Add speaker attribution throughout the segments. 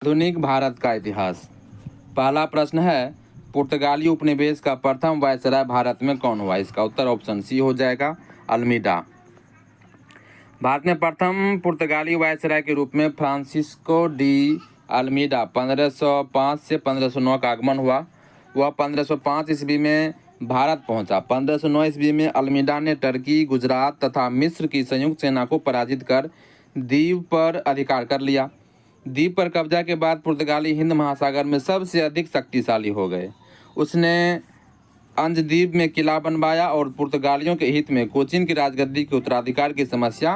Speaker 1: आधुनिक भारत का इतिहास। पहला प्रश्न है, पुर्तगाली उपनिवेश का प्रथम वायसराय भारत में कौन हुआ? इसका उत्तर ऑप्शन सी हो जाएगा, अल्मीडा। भारत में प्रथम पुर्तगाली वायसराय के रूप में फ्रांसिस्को डी अल्मीडा 1505 से 1509 का आगमन हुआ। वह 1505 ईस्वी में भारत पहुंचा। 1509 ईस्वी में अल्मीडा ने टर्की, गुजरात तथा मिस्र की संयुक्त सेना को पराजित कर द्वीप पर अधिकार कर लिया। द्वीप पर कब्जा के बाद पुर्तगाली हिंद महासागर में सबसे अधिक शक्तिशाली हो गए। उसने अंजदीप में किला बनवाया और पुर्तगालियों के हित में कोचीन की राजगद्दी के उत्तराधिकार की समस्या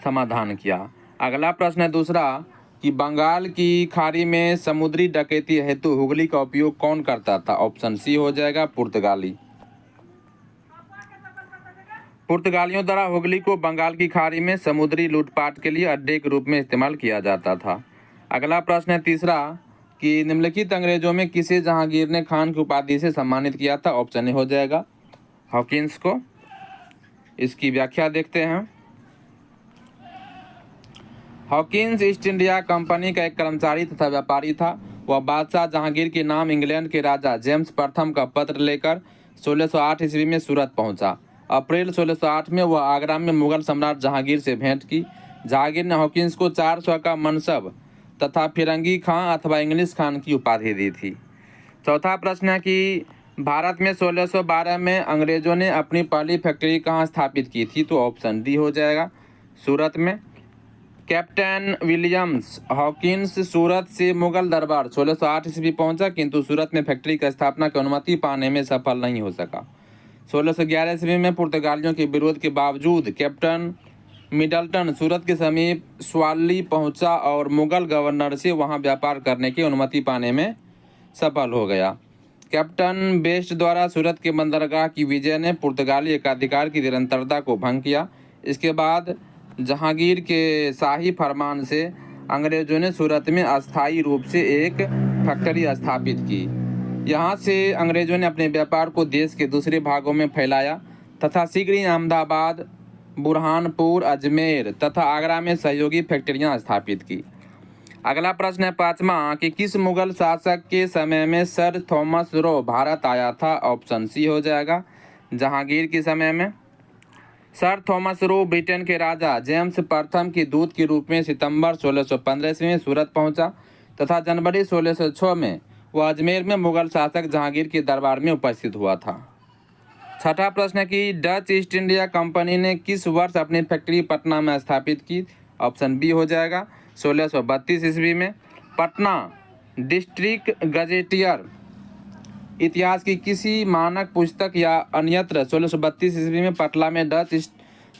Speaker 1: समाधान किया। अगला प्रश्न है दूसरा कि बंगाल की खाड़ी में समुद्री डकैती हेतु हुगली का उपयोग कौन करता था? ऑप्शन सी हो जाएगा, पुर्तगाली। पुर्तगालियों द्वारा हुगली को बंगाल की खाड़ी में समुद्री लूटपाट के लिए अड्डे के रूप में इस्तेमाल किया जाता था। अगला प्रश्न है तीसरा कि निम्नलिखित अंग्रेजों में किसे जहांगीर ने खान की उपाधि से सम्मानित किया था? ऑप्शन ए हो जाएगा, हॉकिंस को। इसकी व्याख्या देखते हैं। हॉकिंस ईस्ट इंडिया कंपनी का एक कर्मचारी तथा व्यापारी था। वह बादशाह जहांगीर के नाम इंग्लैंड के राजा जेम्स प्रथम का पत्र लेकर 1608 ईस्वी में सूरत पहुंचा। अप्रैल 1608 में वह आगरा में मुगल सम्राट जहांगीर से भेंट की। जहांगीर ने हॉकिंस को 400 का मनसब तथा फिरंगी खां अथवा इंग्लिश खान की उपाधि दी थी। चौथा प्रश्न है कि भारत में 1612 में अंग्रेजों ने अपनी पहली फैक्ट्री कहाँ स्थापित की थी? तो ऑप्शन डी हो जाएगा, सूरत में। कैप्टन विलियम्स हॉकिंस सूरत से मुगल दरबार 1608 ईस्वी पहुंचा, किंतु सूरत में फैक्ट्री की स्थापना की अनुमति पाने में सफल नहीं हो सका। 1611 ईस्वी में पुर्तगालियों के विरोध के बावजूद कैप्टन मिडल्टन सूरत के समीप स्वाली पहुंचा और मुगल गवर्नर से वहां व्यापार करने की अनुमति पाने में सफल हो गया। कैप्टन बेस्ट द्वारा सूरत के बंदरगाह की विजय ने पुर्तगाली एकाधिकार की निरंतरता को भंग किया। इसके बाद जहांगीर के शाही फरमान से अंग्रेजों ने सूरत में अस्थायी रूप से एक फैक्ट्री स्थापित की। यहाँ से अंग्रेजों ने अपने व्यापार को देश के दूसरे भागों में फैलाया तथा शीघ्र ही अहमदाबाद, बुरहानपुर, अजमेर तथा आगरा में सहयोगी फैक्ट्रियाँ स्थापित की। अगला प्रश्न है पांचवा कि किस मुगल शासक के समय में सर थॉमस रो भारत आया था? ऑप्शन सी हो जाएगा, जहांगीर के समय में। सर थॉमस रो ब्रिटेन के राजा जेम्स प्रथम के दूत के रूप में सितंबर 1615 ईस्वी में सूरत पहुंचा तथा जनवरी 1606 में वह अजमेर में मुगल शासक जहांगीर के दरबार में उपस्थित हुआ था। छठा प्रश्न है कि डच ईस्ट इंडिया कंपनी ने किस वर्ष अपनी फैक्ट्री पटना में स्थापित की? ऑप्शन बी हो जाएगा, 1632 ईस्वी में। पटना डिस्ट्रिक्ट गजेटियर इतिहास की किसी मानक पुस्तक या अन्यत्र 1632 ईस्वी में पटना में डच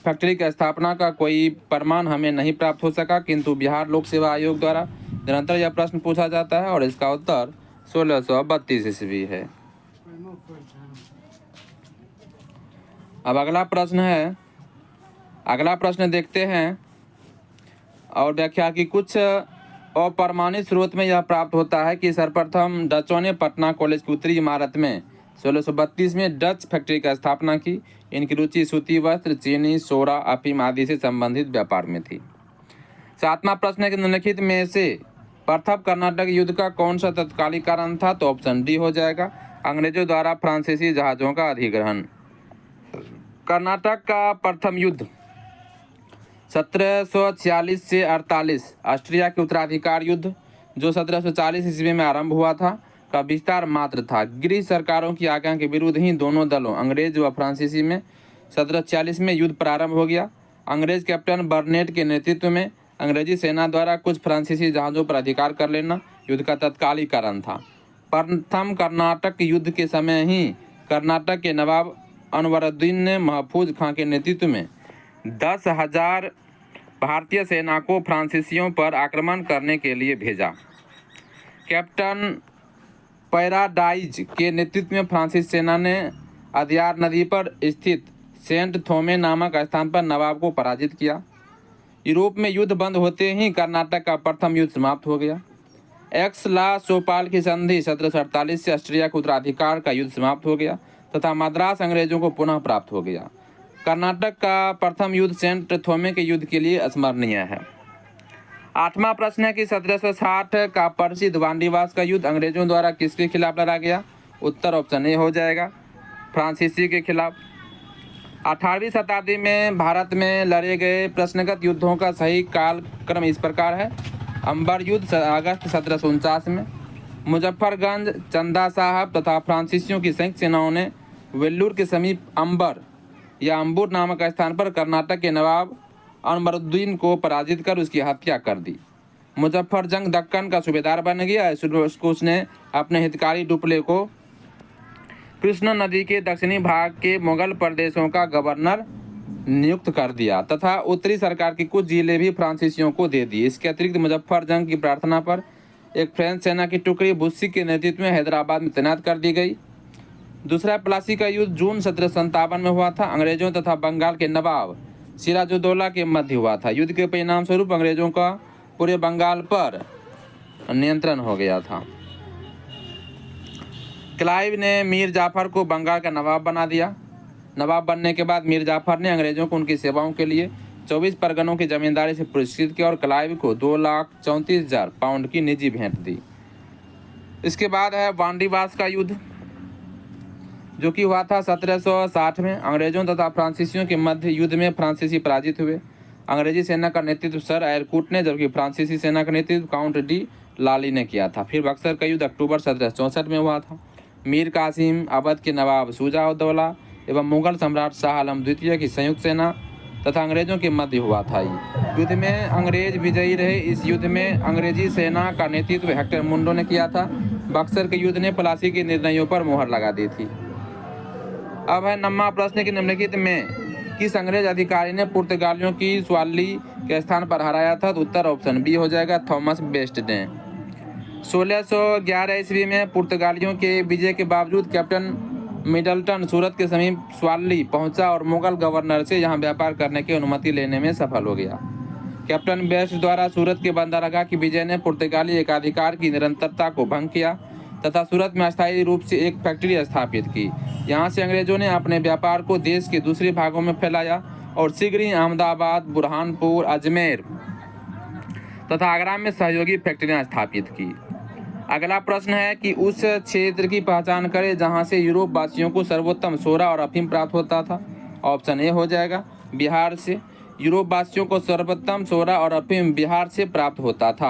Speaker 1: फैक्ट्री की स्थापना का कोई प्रमाण हमें नहीं प्राप्त हो सका, किंतु बिहार लोक सेवा आयोग द्वारा निरंतर यह प्रश्न पूछा जाता है और इसका उत्तर 1632 ईस्वी है। अब अगला प्रश्न देखते हैं और व्याख्या की कुछ अप्रमाणित स्रोत में यह प्राप्त होता है कि सर्वप्रथम डचों ने पटना कॉलेज की उत्तरी इमारत में 1632 में डच फैक्ट्री की स्थापना की। इनकी रुचि सूती वस्त्र, चीनी, सोरा, अफीम आदि से संबंधित व्यापार में थी। सातवां प्रश्न है कि निम्नलिखित में से प्रथम कर्नाटक युद्ध का कौन सा तत्कालीन कारण था? तो ऑप्शन डी हो जाएगा, अंग्रेजों द्वारा फ्रांसीसी जहाजों का अधिग्रहण। कर्नाटक का प्रथम युद्ध 1746 से 48 ऑस्ट्रिया के उत्तराधिकार युद्ध, जो 1740 ईस्वी में आरंभ हुआ था, का विस्तार मात्र था। गृह सरकारों की आज्ञा के विरुद्ध ही दोनों दलों अंग्रेज व फ्रांसीसी में 1746 में युद्ध प्रारंभ हो गया। अंग्रेज कैप्टन बर्नेट के नेतृत्व में अंग्रेजी सेना द्वारा कुछ फ्रांसीसी जहाज़ों पर अधिकार कर लेना युद्ध का तत्कालीन कारण था। प्रथम कर्नाटक युद्ध के समय ही कर्नाटक के नवाब अनवरुद्दीन ने महफूज खां के नेतृत्व में 10,000 भारतीय सेना को फ्रांसीसियों पर आक्रमण करने के लिए भेजा। कैप्टन पैराडाइज के नेतृत्व में फ्रांसीसी सेना ने अदयार नदी पर स्थित सेंट थोमे नामक स्थान पर नवाब को पराजित किया। यूरोप में युद्ध बंद होते ही कर्नाटक का प्रथम युद्ध समाप्त हो गया। एक्स-ला-चोपाल की संधि 1748 से ऑस्ट्रिया के उत्तराधिकार का युद्ध समाप्त हो गया तथा मद्रास अंग्रेजों को पुनः प्राप्त हो गया। कर्नाटक का प्रथम युद्ध सेंट थोमे के युद्ध के लिए स्मरणीय है। 8वां प्रश्न है कि 1760 का प्रसिद्ध वांडीवास का युद्ध अंग्रेजों द्वारा किसके खिलाफ लड़ा गया? उत्तर ऑप्शन ए हो जाएगा, फ्रांसीसी के खिलाफ। 18वीं शताब्दी में भारत में लड़े गए प्रश्नगत युद्धों का सही कालक्रम इस प्रकार है। अंबर युद्ध अगस्त 1749 में, मुजफ्फरगंज, चंदा साहब तथा फ्रांसीसियों की संयुक्त सेनाओं ने वेल्लूर के समीप अंबर या अंबुर नामक स्थान पर कर्नाटक के नवाब अनवरुद्दीन को पराजित कर उसकी हत्या कर दी। मुजफ्फरजंग दक्कन का सूबेदार बन गया। उसने अपने हितकारी डुप्ले को कृष्णा नदी के दक्षिणी भाग के मुगल प्रदेशों का गवर्नर नियुक्त कर दिया तथा उत्तरी सरकार की कुछ जिले भी फ्रांसीसियों को दे दी। इसके अतिरिक्त मुजफ्फरजंग की प्रार्थना पर एक फ्रेंच सेना की टुकड़ी बुस्सी के नेतृत्व में हैदराबाद में तैनात कर दी गई। दूसरा प्लासी का युद्ध जून 1757 में हुआ था। अंग्रेजों तथा बंगाल के नवाब सिराजुद्दौला के मध्य हुआ था। युद्ध के परिणाम स्वरूप अंग्रेजों का पूरे बंगाल पर नियंत्रण हो गया था। क्लाइव ने मीर जाफर को बंगाल का नवाब बना दिया। नवाब बनने के बाद मीर जाफर ने अंग्रेजों को उनकी सेवाओं के लिए 24 परगनों की जमींदारी से पुरस्कृत किया और क्लाइव को 2,34,000 पाउंड की निजी भेंट दी। इसके बाद है वांडीवास का युद्ध, जो कि हुआ था 1760 में। अंग्रेजों तथा फ्रांसीसियों के मध्य युद्ध में फ्रांसीसी पराजित हुए। अंग्रेजी सेना का नेतृत्व सर एयरकूट ने, जबकि फ्रांसीसी सेना का नेतृत्व काउंट डी लाली ने किया था। फिर बक्सर का युद्ध अक्टूबर 1764 में हुआ था। मीर कासिम, अवध के नवाब शुजा-उद-दौला एवं मुगल सम्राट शाह आलम द्वितीय की संयुक्त सेना तथा अंग्रेजों के मध्य हुआ था। युद्ध में अंग्रेज विजयी रहे। इस युद्ध में अंग्रेजी सेना का नेतृत्व हेक्टर मुंडो ने किया था। बक्सर के युद्ध ने प्लासी के निर्णयों पर मोहर लगा दी थी। अब है 9वां प्रश्न कि निम्नलिखित में किस अंग्रेज अधिकारी ने पुर्तगालियों की स्वाली के स्थान पर हराया था? तो उत्तर ऑप्शन बी हो जाएगा, थॉमस बेस्ट ने। 1611 ईस्वी में पुर्तगालियों के विजय के बावजूद कैप्टन मिडलटन सूरत के समीप स्वाली पहुंचा और मुगल गवर्नर से यहां व्यापार करने की अनुमति लेने में सफल हो गया। कैप्टन बेस्ट द्वारा सूरत के बंदरगाह की विजय ने पुर्तगाली एकाधिकार की निरंतरता को भंग किया तथा सूरत में अस्थायी रूप से एक फैक्ट्री स्थापित की। यहाँ से अंग्रेजों ने अपने व्यापार को देश के दूसरे भागों में फैलाया और शीघ्र ही अहमदाबाद, बुरहानपुर, अजमेर तथा आगरा में सहयोगी फैक्ट्रियां स्थापित की। अगला प्रश्न है कि उस क्षेत्र की पहचान करें जहां से यूरोप वासियों को सर्वोत्तम सोरा और अफीम प्राप्त होता था। ऑप्शन ए हो जाएगा, बिहार से। यूरोप वासियों को सर्वोत्तम सोरा और अफीम बिहार से प्राप्त होता था।